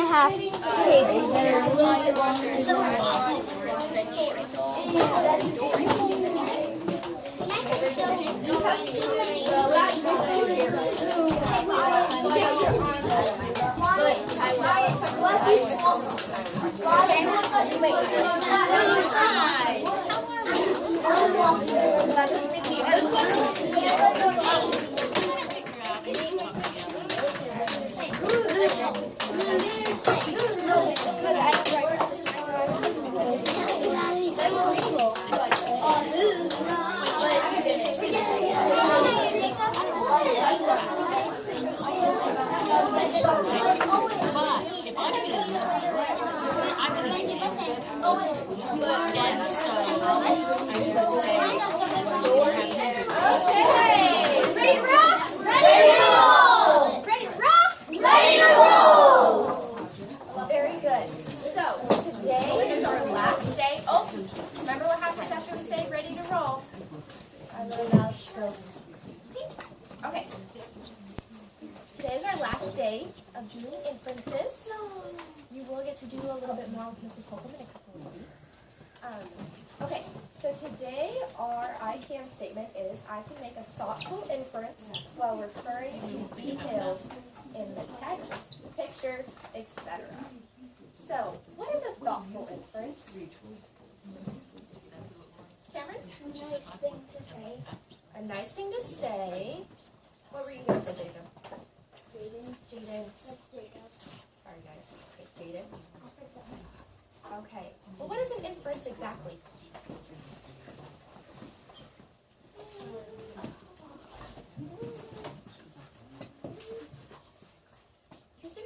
have tables that are a little bit longer than Okay, so today our I can statement is I can make a thoughtful inference while referring to details in the text, picture, etc. So, what is a thoughtful inference? Cameron? a nice thing to say. A nice thing to say. What were you going to say, Jaden? Jaden. Sorry, guys. Okay, Jaden. Okay. Well, what is an inference exactly? Tristan?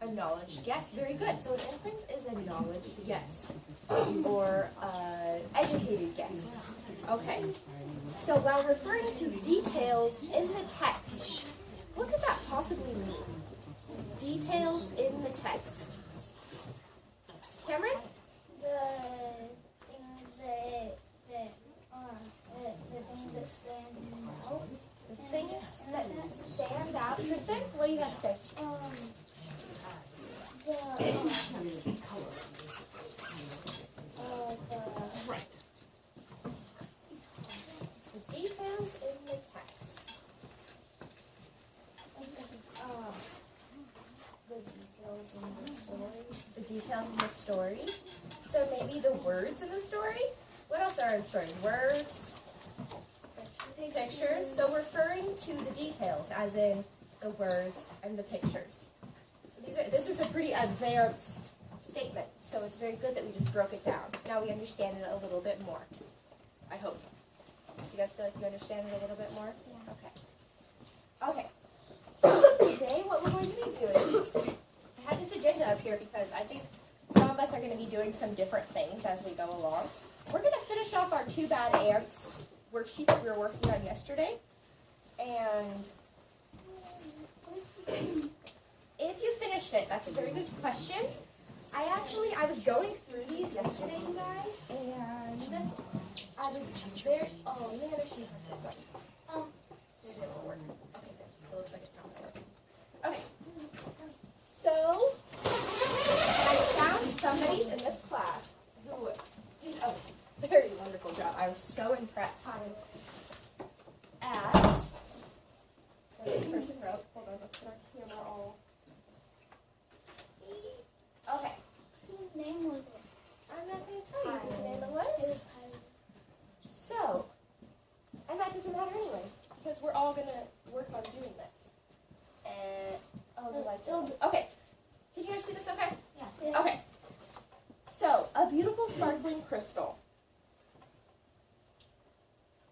A knowledge guess. Very good. So an inference is a knowledge guess or educated guess. Okay. So while referring to details in the text, what could that possibly mean? Details in the text. Cameron? The things that stand out. The things that stand out. Tristan, what do you have to say? The details in the text. The details in the story. So maybe the words in the story. What else are in stories? Words, pictures. So referring to the details, as in the words and the pictures. So this is a pretty advanced statement. So it's very good that we just broke it down. Now we understand it a little bit more. I hope. You guys feel like you understand it a little bit more? Yeah. Okay. Okay. So today what we're going to be doing, I have this agenda up here because I think some of us are going to be doing some different things as we go along. We're going to finish off our Too Bad Ants worksheet that we were working on yesterday. And if you finished it, that's a very good question. I was going through these yesterday, you guys, and I was very, oh man, if she has this one. Maybe it will work. Okay, good. It looks like it's not going to work. Okay. So, I found somebody in this class who did a very wonderful job. I was so impressed at what this person wrote. Hold on, let's get our camera all. Okay. Whose name was it? I'm not going to tell you whose name it was. It was Kylie. So, and that doesn't matter anyways, because we're all going to work on doing this. The lights are on. Okay. Can you guys see this okay? Yeah. Okay. So, a beautiful sparkling crystal.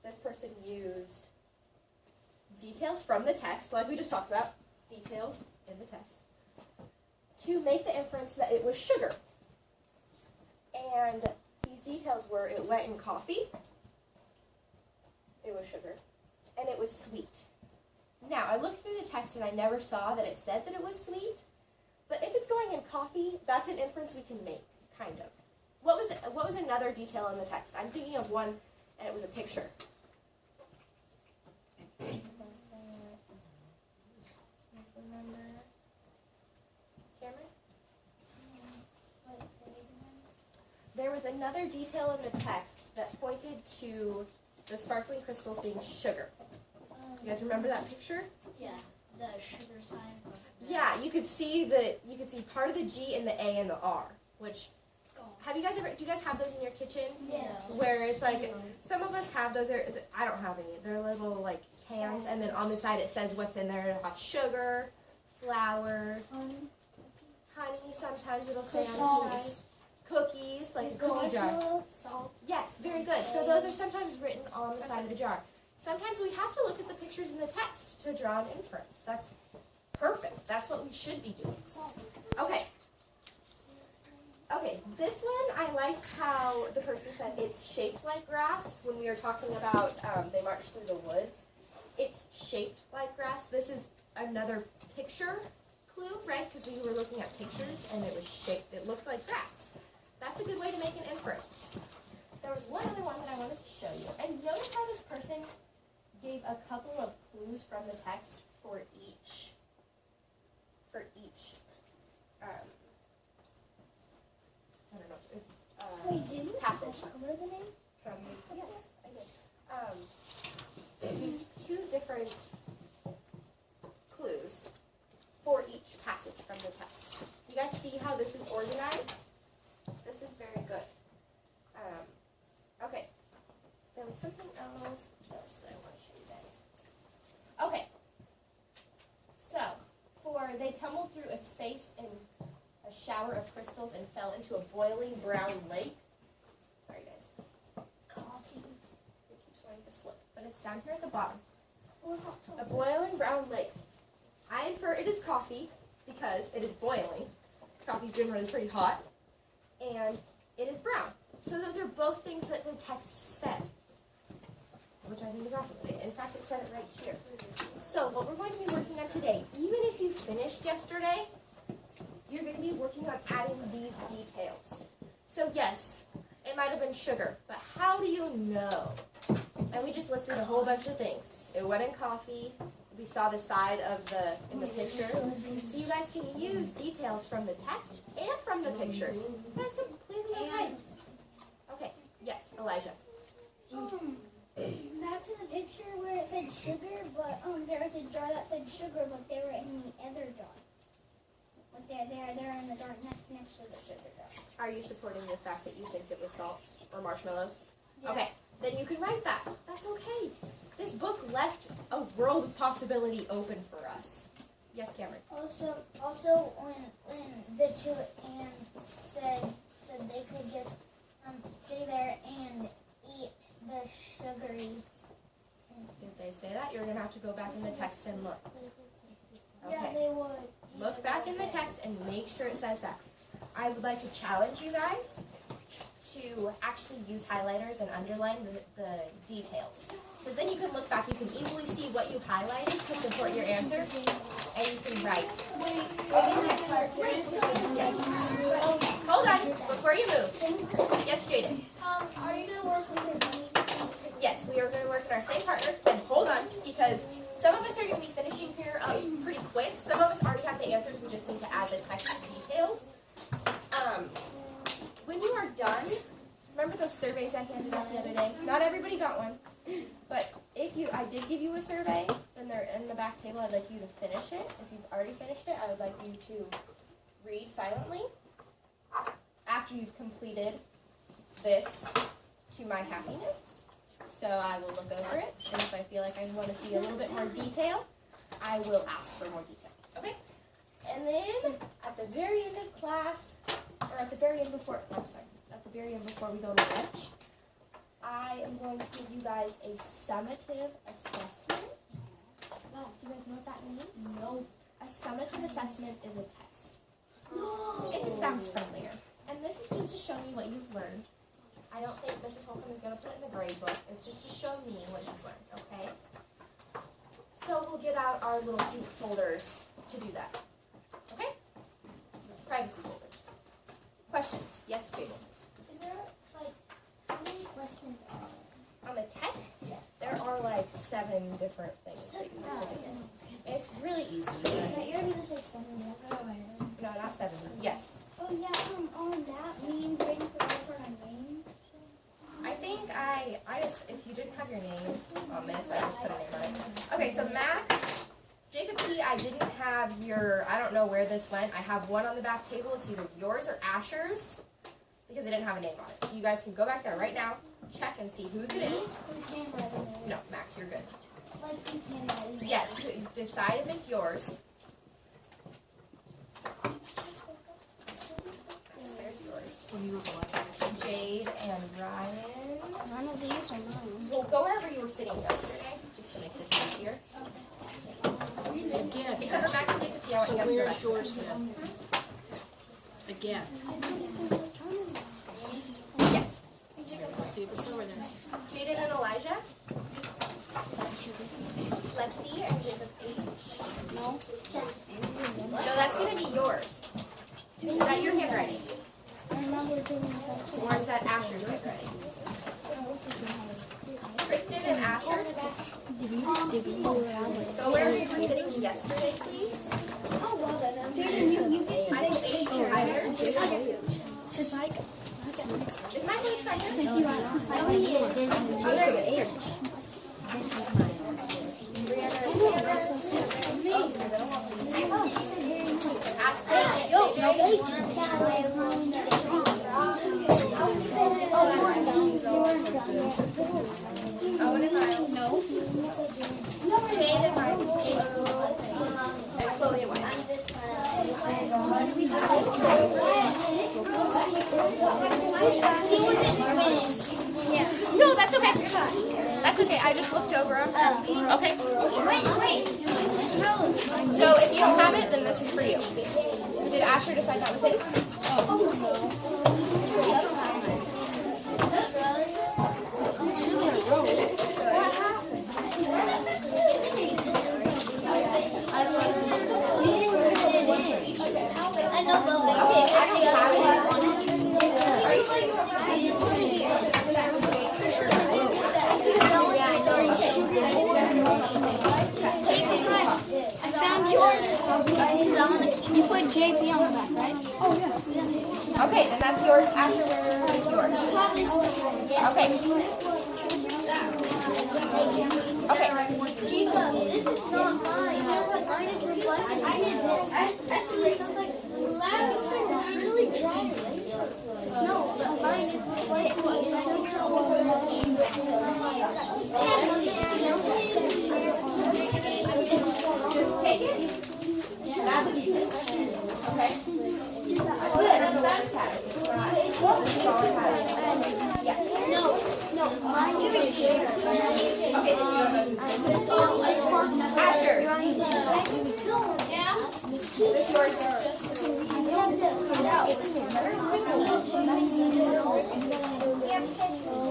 This person used details from the text, like we just talked about, details in the text, to make the inference that it was sugar. And these details were it went in coffee, it was sugar, and it was sweet. Now, I looked through the text and I never saw that it said that it was sweet, but if it's going in coffee, that's an inference we can make, kind of. What was another detail in the text? I'm thinking of one, and it was a picture. Remember? another detail in the text that pointed to the sparkling crystals being sugar. You guys remember that picture? Yeah, the sugar sign. Yeah, you could see part of the G and the A and the R, which do you guys have those in your kitchen? Yes. Where it's like, some of us have those, I don't have any. They're little like cans, and then on the side it says what's in there. It'll have sugar, flour, honey, sometimes it'll say on the side. Cookies, like a cookie jar. Salt. Yes, very good. So those are sometimes written on the side of the jar. Sometimes we have to look at the pictures in the text to draw an inference. That's perfect. That's what we should be doing. Okay. Okay, this one, I like how the person said it's shaped like grass when we were talking about they marched through the woods. It's shaped like grass. This is another picture clue, right? Because we were looking at pictures and it was shaped. It looked like grass. That's a good way to make an inference. There was one other one that I wanted to show you. And notice how this person gave a couple of clues from the text for each I don't know, Wait, did you passage. cover the name? From the, yes, I did. Used two different clues for each passage from the text. You guys see how this is organized? This is very good. Okay. There was something else. What else did I want to show you guys? Okay. So, they tumbled through a space in a shower of crystals and fell into a boiling brown lake. Sorry, guys. Coffee. It keeps wanting to slip, but it's down here at the bottom. Or hot chocolate. A boiling brown lake. I infer it is coffee because it is boiling. Coffee's generally pretty hot. And it is brown. So those are both things that the text said, which I think is awesome. In fact, it said it right here. So what we're going to be working on today, even if you finished yesterday, you're going to be working on adding these details. So yes, it might have been sugar, but how do you know? And we just listed a whole bunch of things. It went in coffee. We saw the side of in the picture. So you guys can use details from the text and from the pictures. That's completely okay. Okay, yes, Elijah. Back to the picture where it said sugar, but there was a jar that said sugar, but they were in the other jar. But they're in the jar next to the sugar jar. Are you supporting the fact that you think it was salt or marshmallows? Yeah. Okay, then you can write that. That's okay. This book left a world of possibility open for us. Yes, Cameron. Also, when the two ants said they could just stay there and eat the sugary. Did they say that? You're going to have to go back in the text and look. Yeah, Okay. they would. Look back in the text and make sure it says that. I would like to challenge you guys to actually use highlighters and underline the details. Because then you can look back, you can easily see what you highlighted to support your answer, and you can write. Hold on, before you move. Yes, Jaden. Are you going to work with your bunnies? Yes, we are going to work with our same partners, and hold on, because some of us are going to be finishing here pretty quick. Some of us already have the answers, we just need to add the text details. When you are done, remember those surveys I handed out the other day? Not everybody got one, but I did give you a survey, and they're in the back table. I'd like you to finish it. If you've already finished it, I would like you to read silently after you've completed this to my happiness. So I will look over it, and if I feel like I want to see a little bit more detail, I will ask for more detail. Okay? And then at the very end of class, or at the very end before we go to lunch, I am going to give you guys a summative assessment. Wow, do you guys know what that means? No. A summative assessment is a test. It just sounds friendlier. And this is just to show me what you've learned. I don't think Mrs. Holcomb is going to put it in the grade book. It's just to show me what you've learned, okay? So we'll get out our little pink folders to do that. Okay? Privacy folders. Questions? Yes, Jaden. Is there, how many questions are there? On the test, there are 7 different things that you have to do. It's really easy. You're going to say 7. No, not 7. Yes. Oh, yeah, on that, me and Brayden forgot our names. Okay, so Max, Jacob P, I didn't have your, I don't know where this went. I have one on the back table. It's either yours or Asher's because it didn't have a name on it. So you guys can go back there right now, check and see whose it is. No, Max, you're good. Yes, decide if it's yours. There's yours. Jade and Ryan. None of these are mine. Well, go wherever you were sitting yesterday, just to make this easier. Again. Except for Max and Jacob, yeah, I want you guys to go back. Where's yours then? Again. Yes. See if it's over there. Jaden and Elijah. Lexi and Jacob H. No. No, that's going to be yours. Is that your handwriting? Or is that Asher's handwriting? Kristen and Asher. Go where you were sitting yesterday, please. Michael H. Tyler. Is Michael H. right here? Oh, there it is. Owen and Miles. No. Jade and Miles. And Chloe and Wyatt. No, that's okay. That's okay. I just looked over them. Okay. So if you don't have it, then this is for you. Did Asher decide that was his? I know, but Okay, after you have it. Are you sure you don't have I found yours. You put JP on the back, right? Oh, yeah. Okay, then that's yours. Asher, where is yours? Okay. Okay. This is not mine. Mine is reflective. I didn't know. Actually, it sounds like loud. Really dry. No, but mine is Just take it. Add the details. Okay. Yeah. No, mine is share. Okay, so you don't know who's Asher. Yeah. Is this yours?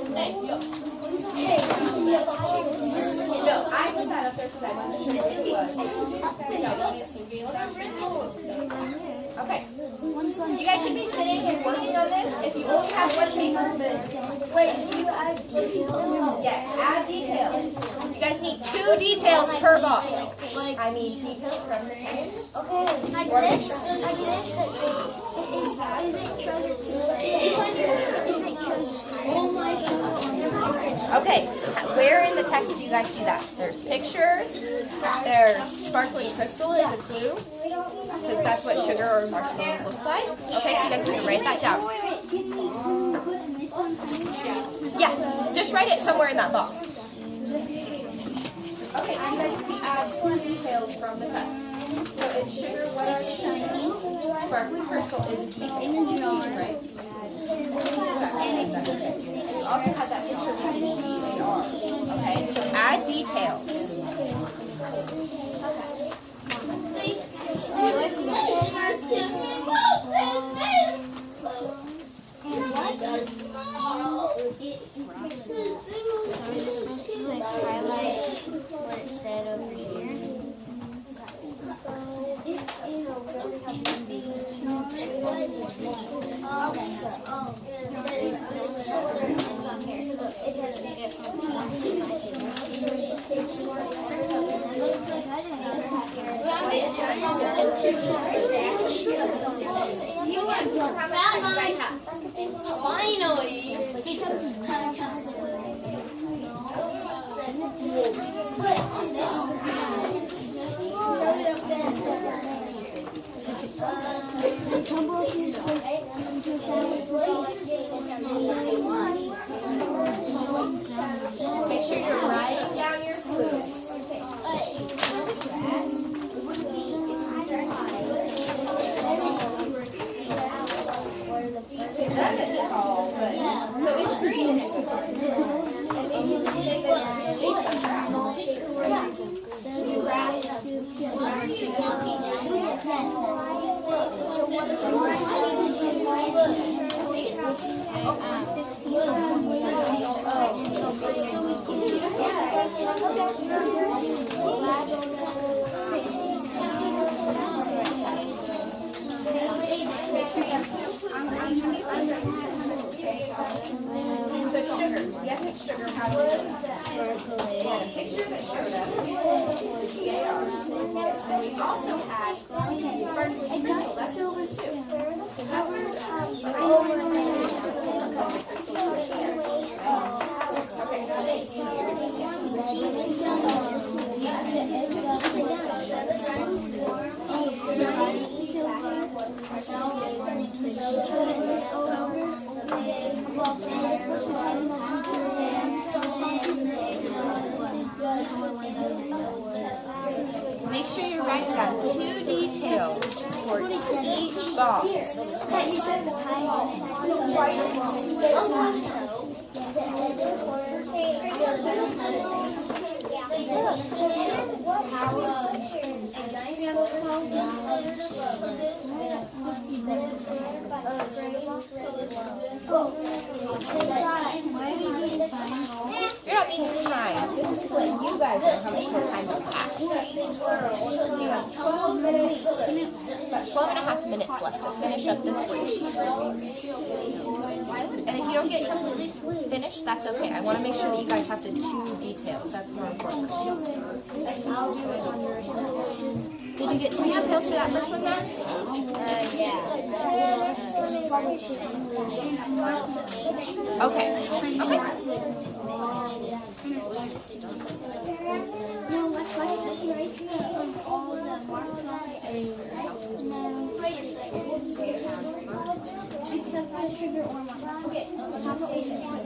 Thank you. No, I put that up there because I wasn't sure what it was. Okay. You guys should be sitting and working on this. If you only have one paper, then wait. Do you add details? Yes, add details. You guys need 2 details per box. I mean details from your name. Okay, like this. Is it treasure too? Is it treasure? Oh my god. Okay, where in the text do you guys see that? There's pictures, there's sparkling crystal is a clue, because that's what sugar or marshmallows looks like. Okay, so you guys need to write that down. Yeah, just write it somewhere in that box. Okay, you guys add 2 details from the text. So it's sugar, what are shiny? Sparkling crystal is a detail, right? That's okay. And you also have that picture with DAR. Okay, so add details. Highlight what it said over here. Finally! So sugar, yes, it's sugar powder. Yeah, the picture that showed us the GAR. And we also had sparkling crystal, that's silver too. Make sure you write down 2 details for each ball. You're not being timed. This is what you guys know how much more time you have. So you have 12 minutes, about 12 and a half minutes left to finish up this worksheet. And if you don't get completely finished, that's okay. I want to make sure that you guys have the 2 details. That's more important. Did you get 2 details for that first one, Max? Okay. No, that's why I just erase all the marks on it. Except for the sugar or one. Okay. How about we sugar?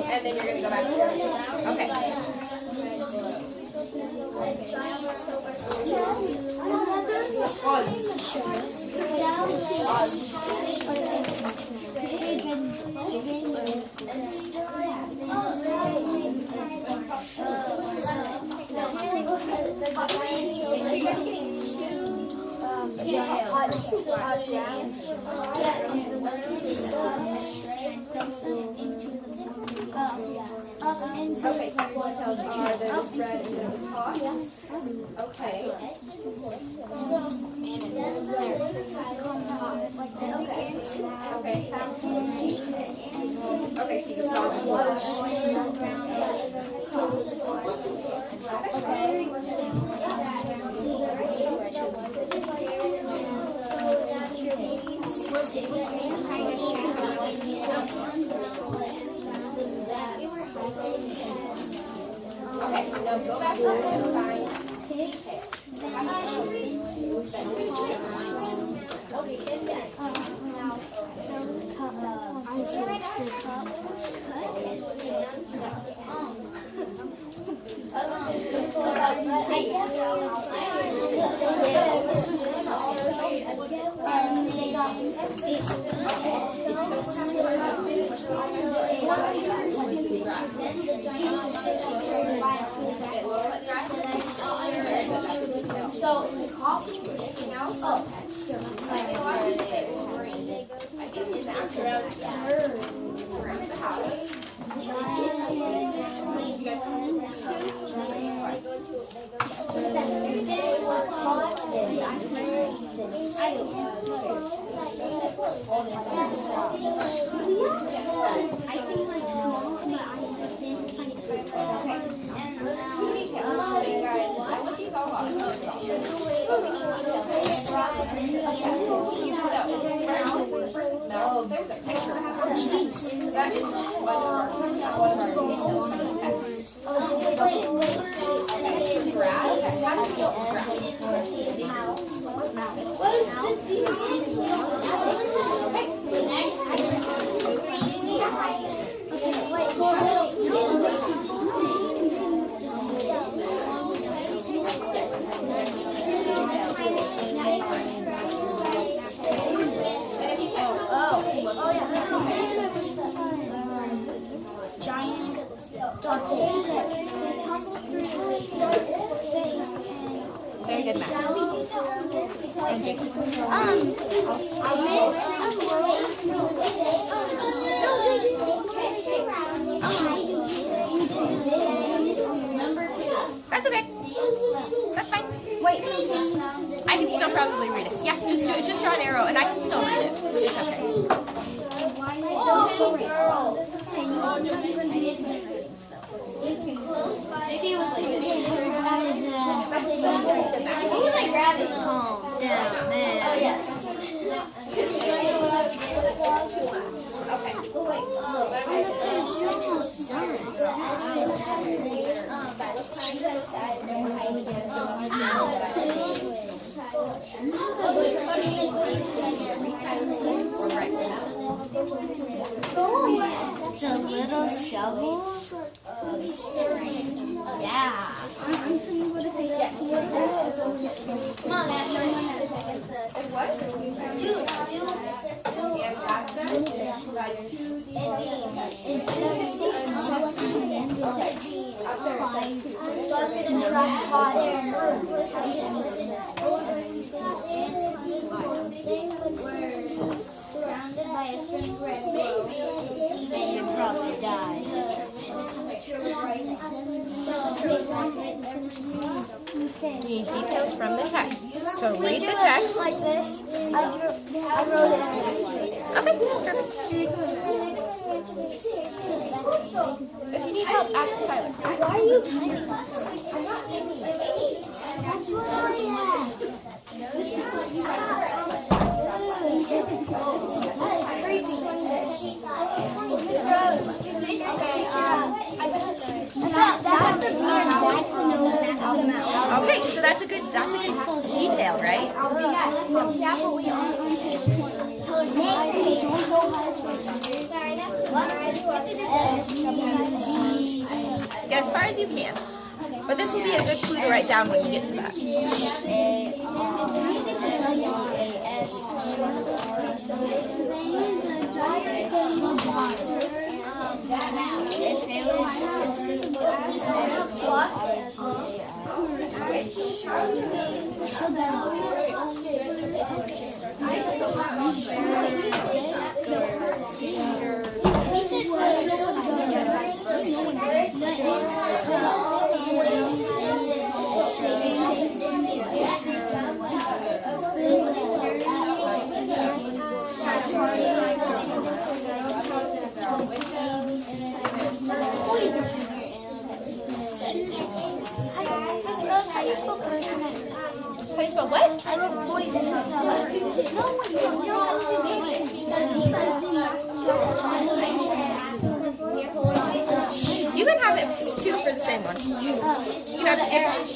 And then you're going to go back here. Okay. Okay, so what tells you are those red and it was hot? Okay. Okay, so you saw the water. Okay, now go back and find details. So the coffee, anything else? Oh, I want you to say it's green. I think it's around the house. You guys there's a picture of that. That is one of our details from the text. Okay, grass. How do you know grass? and math. And Jacob. That's okay. That's fine. Wait. I can still probably read it. Yeah, just draw an arrow, and I can still read it. It's okay. JD was like this. He was like grabbing. Calm down, man. Oh yeah. Okay. It's a little shovel. Yeah. Come on, Ash. What? Surrounded by a strange red glow. They should probably die. You need details from the text. So read the text. Like this. I wrote it. Okay, perfect. If you need help, ask Tyler. Why are you typing? I'm not typing. That's what I asked. Okay, so that's a good detail, right? Yeah, as far as you can. But this will be a good clue to write down when you get to that. How do you spell poison? How do you spell what? I wrote poison. You can have it two for the same one. You can have different.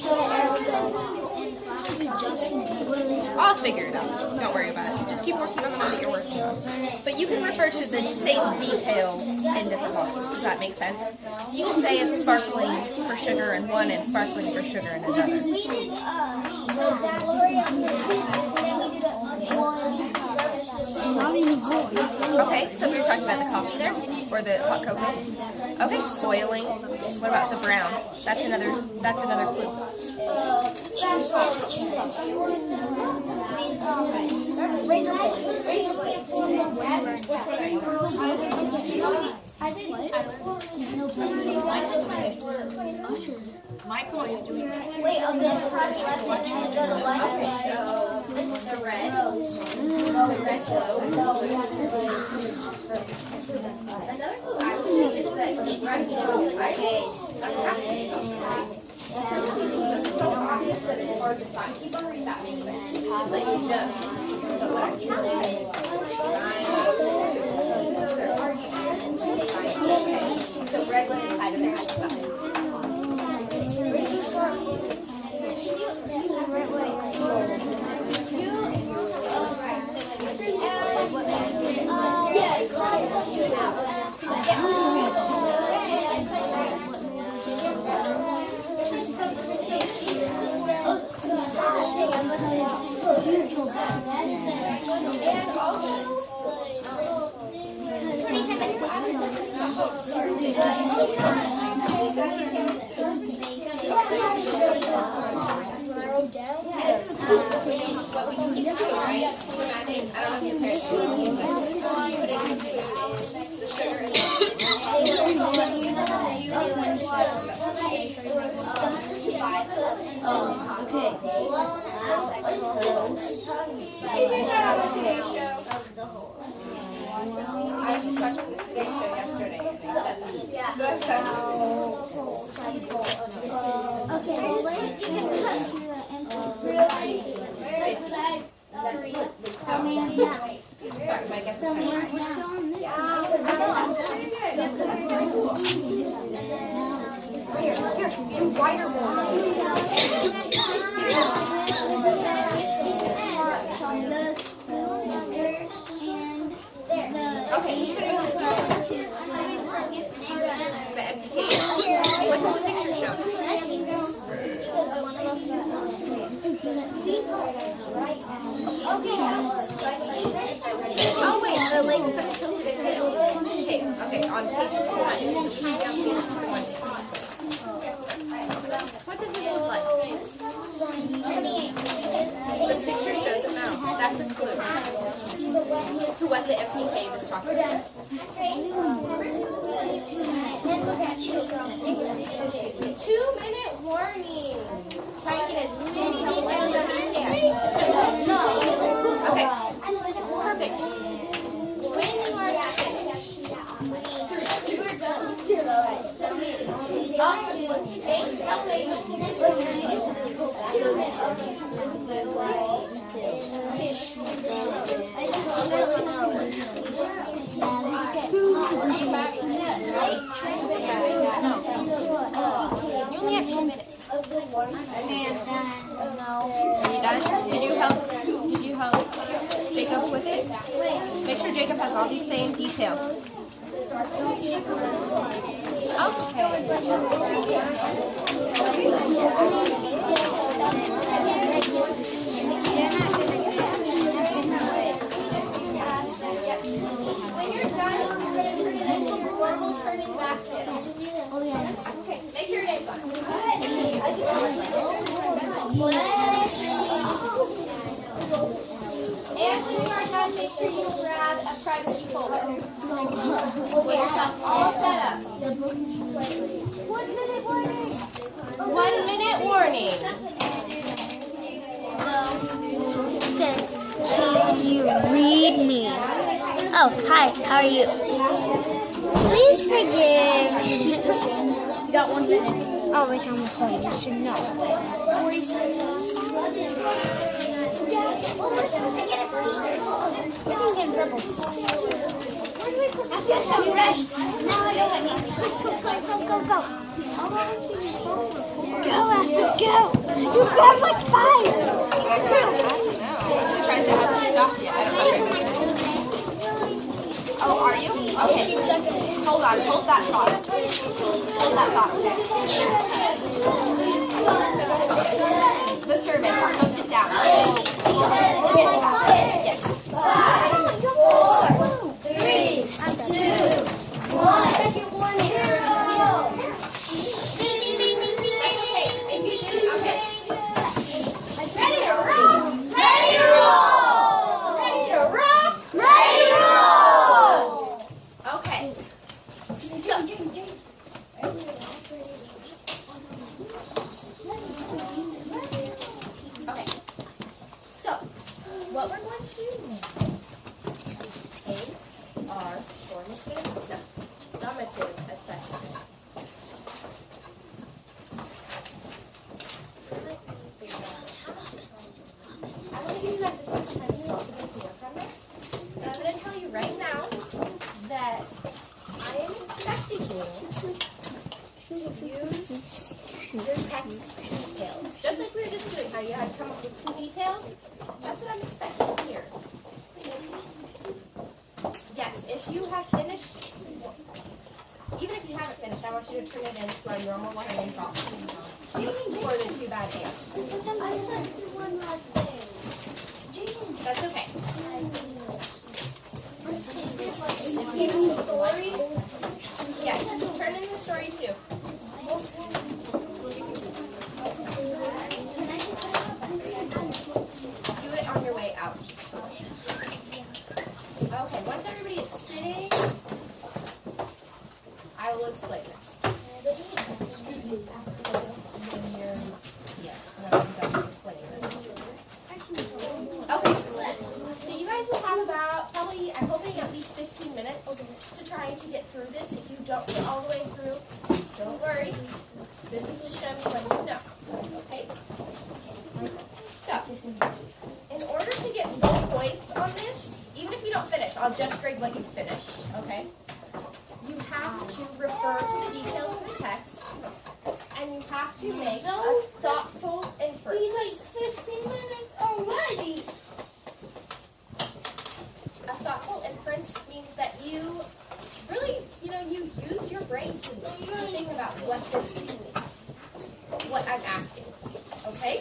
I'll figure it out. Don't worry about it. Just keep working on the one that you're working on. But you can refer to the same details in different boxes. Does that make sense? So you can say it's sparkling for sugar in one and sparkling for sugar in another. Okay, so we were talking about the coffee there, or the hot cocoa. Okay, soiling. What about the brown? That's another clue. Michael, are you doing that? Wait, on this press left and then go to left. The red. The red glow. Another clue I would say is that the red glow, right? It's so obvious that it's hard to find. Keep on reading, that makes sense. Just like you know. But what I'm telling you, so red one inside of it has five. Okay. Did you hear that on the Today Show? I was just watching the Today Show yesterday, and they said that. Okay, let's get Sorry, my guess is kind of Okay. The empty cage. What does the picture show? Oh wait, the link for the tilted tail. Okay, on page 2. What does this look like? The picture shows a mouse. That's a clue to what the empty cave is talking about. 2-minute warning. Try and get as many details as you can. Okay, perfect. When you are finished, you only have 2 minutes. Are you done? Did you help Jacob with it? Make sure Jacob has all these same details. When you're done, you're going to turn it into your normal turning basket. Okay, make sure your name's on it. And when you are done, make sure you grab a privacy folder. Get yourself all set up. 1-minute warning. 1-minute warning. Can you read me? Oh, hi. How are you? Please forgive. You got 1 minute. Always on the phone. You should know. 40 seconds. We can get in trouble. You rushed. Now I don't let me. Go. Go, After, go. You grab like 5. Here, 2. I'm surprised it hasn't stopped yet. I don't know. Oh, are you? Okay. Hold on. Hold that thought. Hold that thought, okay? The survey. Go sit down. We'll get to that. Yes. 5, 4, 3, 2, 1. Second warning. Ready to rock! Ready to roll! Ready to rock! Ready to roll! Okay. So, what we're going to do now is our summative assessment. I want to give you guys as much time as possible to work on this. And I'm going to tell you right now that I am expecting you to use your text details. Just like we were just doing, how you had to come up with 2 details. That's what I'm expecting here. Yes, if you have finished, even if you haven't finished, I want you to turn it into our normal learning process for the 2 bad ants. That's okay. Yes, turn in the story too. Do it on your way out. Okay, once everybody is sitting, I will explain this. Yes. to get through this. If you don't get all the way through, don't worry. This is to show me what you know. Okay? So, in order to get full points on this, even if you don't finish, I'll just grade what you finished. Okay? You have to refer to the details of the text, and you have to make a thoughtful inference. 15 minutes already. A thoughtful inference means that you really, you use your brain to think about what I'm asking. Okay?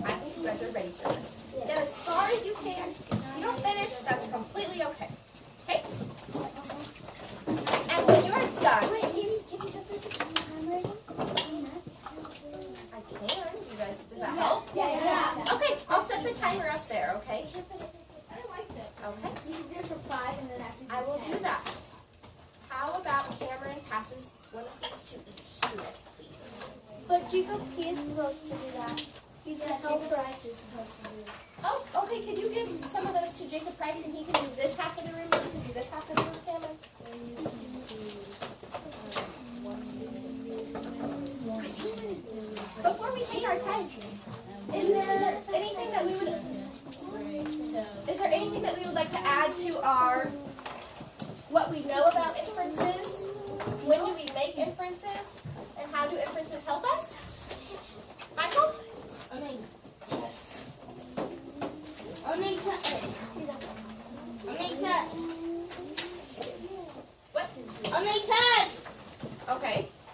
I think you guys are ready for this. Get as far as you can. If you don't finish, that's completely okay. Okay? And when you're done, Wait, can you set the timer ready? I can. You guys, does that help? Yeah. Okay, I'll set the timer up there, okay? I like it. Okay. You should do it for 5 and then after I will do that. How about Cameron passes one of these to each student, please? But Jacob, he is supposed to do that. He's a helper. Price is supposed to do it. Oh, okay. Could you give some of those to Jacob Price and he can do this half of the room and you can do this half of the room, Cameron? Before we take our test, is there anything that we would like to add to our what we know about inferences? When do we make inferences? And how do inferences help us?